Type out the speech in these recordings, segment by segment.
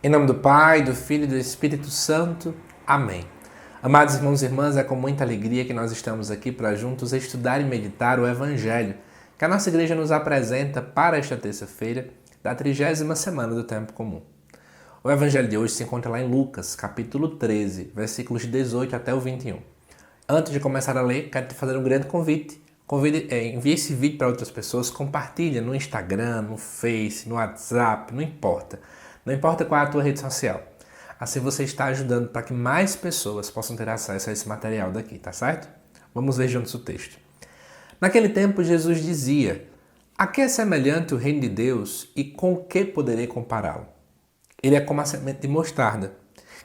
Em nome do Pai, do Filho e do Espírito Santo. Amém. Amados irmãos e irmãs, é com muita alegria que nós estamos aqui para juntos estudar e meditar o Evangelho que a nossa igreja nos apresenta para esta terça-feira da 30ª semana do Tempo Comum. O Evangelho de hoje se encontra lá em Lucas, capítulo 13, versículos 18 até o 21. Antes de começar a ler, quero te fazer um grande convite. Envie esse vídeo para outras pessoas, compartilha no Instagram, no Face, no WhatsApp, não importa. Não importa qual é a tua rede social. Assim você está ajudando para que mais pessoas possam ter acesso a esse material daqui, tá certo? Vamos ver juntos o texto. Naquele tempo, Jesus dizia: "A que é semelhante o reino de Deus e com que poderei compará-lo? Ele é como a semente de mostarda,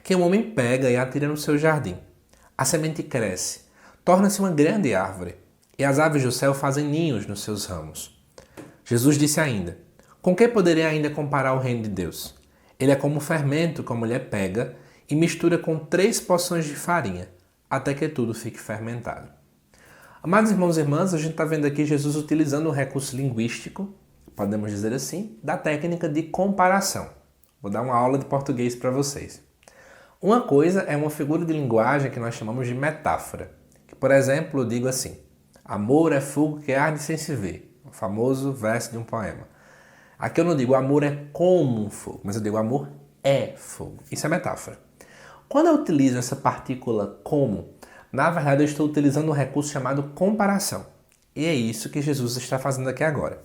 que um homem pega e atira no seu jardim. A semente cresce, torna-se uma grande árvore, e as aves do céu fazem ninhos nos seus ramos." Jesus disse ainda: "Com que poderei ainda comparar o reino de Deus? Ele é como o fermento que a mulher pega e mistura com 3 porções de farinha, até que tudo fique fermentado." Amados irmãos e irmãs, a gente está vendo aqui Jesus utilizando um recurso linguístico, podemos dizer assim, da técnica de comparação. Vou dar uma aula de português para vocês. Uma coisa é uma figura de linguagem que nós chamamos de metáfora. Que, por exemplo, eu digo assim: amor é fogo que arde sem se ver. O famoso verso de um poema. Aqui eu não digo amor é como um fogo, mas eu digo amor é fogo. Isso é metáfora. Quando eu utilizo essa partícula como, na verdade eu estou utilizando um recurso chamado comparação. E é isso que Jesus está fazendo aqui agora.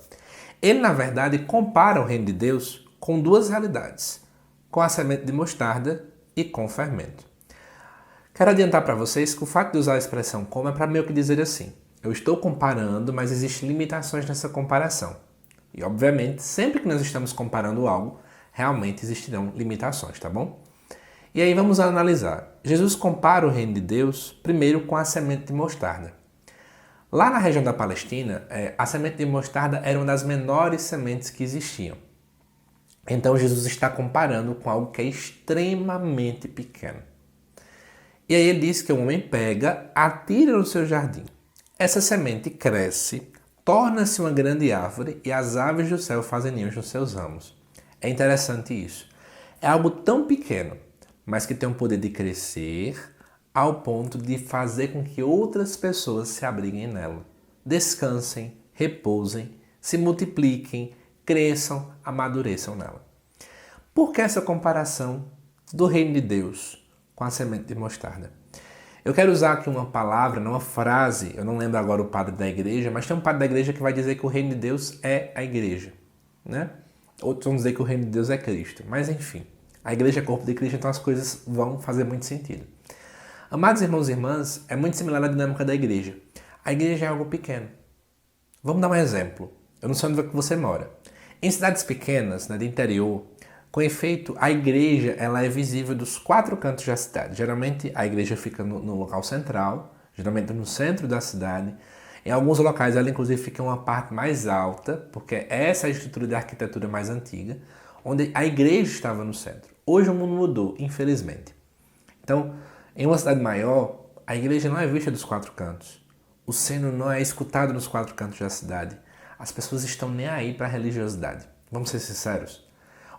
Ele, na verdade, compara o reino de Deus com 2 realidades: com a semente de mostarda e com o fermento. Quero adiantar para vocês que o fato de usar a expressão como é para meio que dizer assim: eu estou comparando, mas existem limitações nessa comparação. E, obviamente, sempre que nós estamos comparando algo, realmente existirão limitações, tá bom? E aí vamos analisar. Jesus compara o reino de Deus primeiro com a semente de mostarda. Lá na região da Palestina, a semente de mostarda era uma das menores sementes que existiam. Então Jesus está comparando com algo que é extremamente pequeno. E aí ele diz que o homem pega, atira no seu jardim. Essa semente cresce, torna-se uma grande árvore e as aves do céu fazem ninhos nos seus ramos. É interessante isso. É algo tão pequeno, mas que tem o poder de crescer ao ponto de fazer com que outras pessoas se abriguem nela. Descansem, repousem, se multipliquem, cresçam, amadureçam nela. Por que essa comparação do reino de Deus com a semente de mostarda? Eu quero usar aqui uma palavra, uma frase, eu não lembro agora o padre da igreja, mas tem um padre da igreja que vai dizer que o reino de Deus é a igreja, né? Outros vão dizer que o reino de Deus é Cristo, mas enfim, a igreja é corpo de Cristo, então as coisas vão fazer muito sentido. Amados irmãos e irmãs, é muito similar à dinâmica da igreja. A igreja é algo pequeno. Vamos dar um exemplo. Eu não sei onde você mora. Em cidades pequenas, né, de interior, com efeito, a igreja ela é visível dos 4 cantos da cidade. Geralmente a igreja fica no local central, geralmente no centro da cidade. Em alguns locais ela inclusive fica em uma parte mais alta, porque essa é a estrutura de arquitetura mais antiga, onde a igreja estava no centro. Hoje o mundo mudou, infelizmente. Então, em uma cidade maior, a igreja não é vista dos 4 cantos. O sino não é escutado nos 4 cantos da cidade. As pessoas estão nem aí para a religiosidade. Vamos ser sinceros.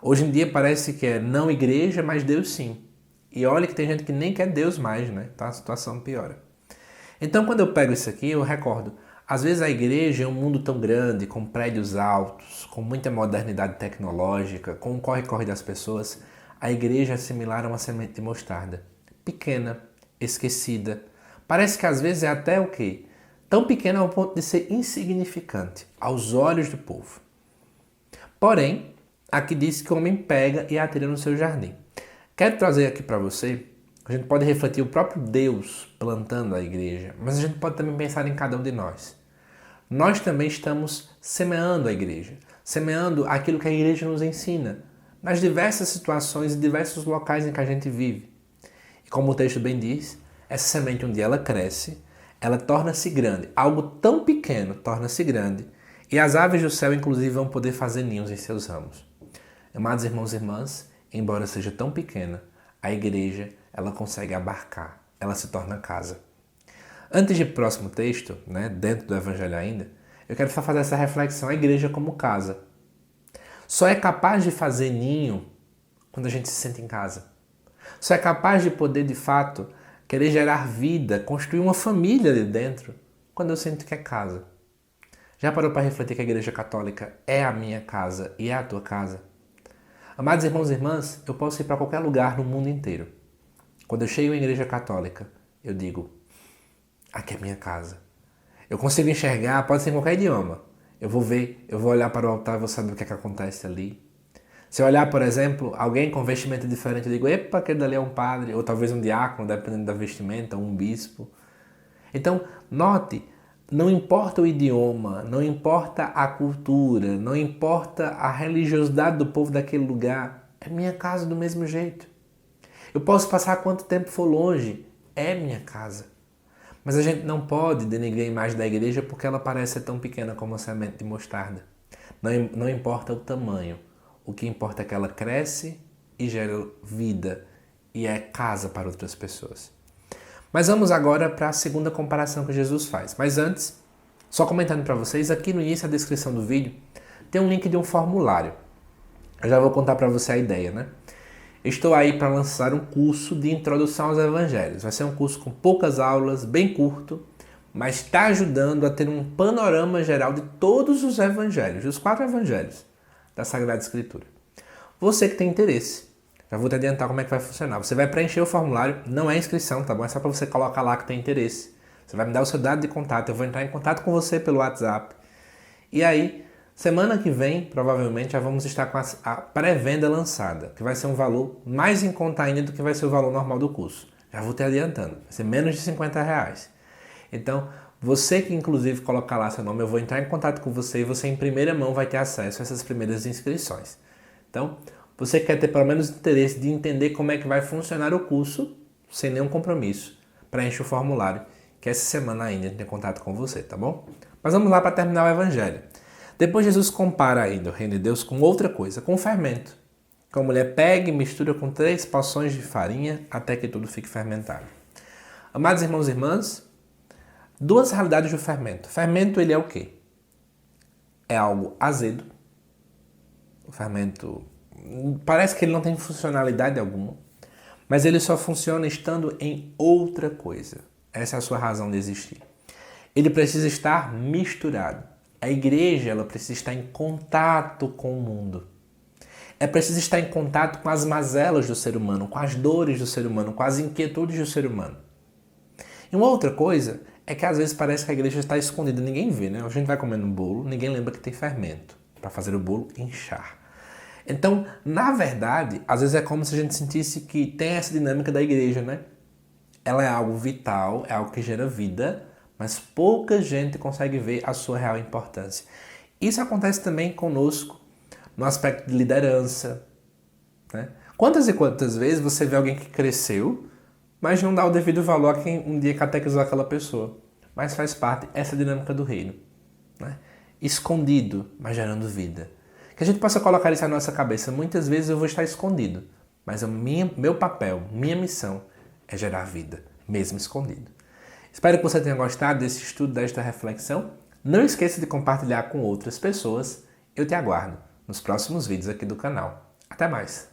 Hoje em dia parece que é não igreja, mas Deus sim. E olha que tem gente que nem quer Deus mais, né? Então a situação piora. Então quando eu pego isso aqui, eu recordo. Às vezes a igreja é um mundo tão grande, com prédios altos, com muita modernidade tecnológica, com o corre-corre das pessoas. A igreja é similar a uma semente de mostarda. Pequena, esquecida. Parece que às vezes é até o quê? Tão pequena ao ponto de ser insignificante aos olhos do povo. Porém, aqui diz que o homem pega e atira no seu jardim. Quero trazer aqui para você, a gente pode refletir o próprio Deus plantando a igreja, mas a gente pode também pensar em cada um de nós. Nós também estamos semeando a igreja, semeando aquilo que a igreja nos ensina, nas diversas situações e diversos locais em que a gente vive. E como o texto bem diz, essa semente um dia ela cresce, ela torna-se grande, algo tão pequeno torna-se grande, e as aves do céu inclusive vão poder fazer ninhos em seus ramos. Amados irmãos e irmãs, embora seja tão pequena, a igreja ela consegue abarcar, ela se torna casa. Antes de ir para o próximo texto, né, dentro do Evangelho ainda, eu quero só fazer essa reflexão, a igreja como casa. Só é capaz de fazer ninho quando a gente se sente em casa. Só é capaz de poder, de fato, querer gerar vida, construir uma família ali dentro, quando eu sinto que é casa. Já parou para refletir que a Igreja Católica é a minha casa e é a tua casa? Amados irmãos e irmãs, eu posso ir para qualquer lugar no mundo inteiro. Quando eu chego em Igreja Católica, eu digo, aqui é minha casa. Eu consigo enxergar, pode ser em qualquer idioma. Eu vou ver, eu vou olhar para o altar e vou saber o que é que acontece ali. Se eu olhar, por exemplo, alguém com vestimenta diferente, eu digo, epa, aquele dali é um padre, ou talvez um diácono, dependendo da vestimenta, ou um bispo. Então, note, não importa o idioma, não importa a cultura, não importa a religiosidade do povo daquele lugar, é minha casa do mesmo jeito. Eu posso passar quanto tempo for longe, é minha casa. Mas a gente não pode denegrir a imagem da igreja porque ela parece ser tão pequena como uma semente de mostarda. Não importa o tamanho. O que importa é que ela cresce e gera vida e é casa para outras pessoas. Mas vamos agora para a segunda comparação que Jesus faz. Mas antes, só comentando para vocês, aqui no início da descrição do vídeo tem um link de um formulário. Eu já vou contar para você a ideia, né? Estou aí para lançar um curso de introdução aos evangelhos. Vai ser um curso com poucas aulas, bem curto, mas está ajudando a ter um panorama geral de todos os evangelhos, dos 4 evangelhos da Sagrada Escritura. Você que tem interesse, já vou te adiantar como é que vai funcionar. Você vai preencher o formulário, não é inscrição, tá bom? É só para você colocar lá que tem interesse. Você vai me dar o seu dado de contato, eu vou entrar em contato com você pelo WhatsApp. E aí, semana que vem, provavelmente, já vamos estar com a pré-venda lançada, que vai ser um valor mais em conta ainda do que vai ser o valor normal do curso. Já vou te adiantando, vai ser menos de R$50. Então, você que inclusive colocar lá seu nome, eu vou entrar em contato com você e você em primeira mão vai ter acesso a essas primeiras inscrições. Então, você quer ter pelo menos interesse de entender como é que vai funcionar o curso, sem nenhum compromisso, preenche o formulário, que essa semana ainda tem contato com você, tá bom? Mas vamos lá para terminar o evangelho. Depois Jesus compara ainda o reino de Deus com outra coisa, com o fermento. Que a mulher pega e mistura com 3 porções de farinha até que tudo fique fermentado. Amados irmãos e irmãs, 2 realidades do fermento. O fermento, ele é o quê? É algo azedo. O fermento parece que ele não tem funcionalidade alguma, mas ele só funciona estando em outra coisa. Essa é a sua razão de existir. Ele precisa estar misturado. A igreja, ela precisa estar em contato com o mundo. É preciso estar em contato com as mazelas do ser humano, com as dores do ser humano, com as inquietudes do ser humano. E uma outra coisa é que às vezes parece que a igreja está escondida, ninguém vê, né? A gente vai comendo um bolo, ninguém lembra que tem fermento para fazer o bolo inchar. Então, na verdade, às vezes é como se a gente sentisse que tem essa dinâmica da igreja, né? Ela é algo vital, é algo que gera vida, mas pouca gente consegue ver a sua real importância. Isso acontece também conosco no aspecto de liderança, né? Quantas e quantas vezes você vê alguém que cresceu, mas não dá o devido valor a quem um dia catequizou aquela pessoa. Mas faz parte essa dinâmica do reino, né? Escondido, mas gerando vida. Que a gente possa colocar isso na nossa cabeça. Muitas vezes eu vou estar escondido, mas meu papel, minha missão é gerar vida, mesmo escondido. Espero que você tenha gostado desse estudo, desta reflexão. Não esqueça de compartilhar com outras pessoas. Eu te aguardo nos próximos vídeos aqui do canal. Até mais!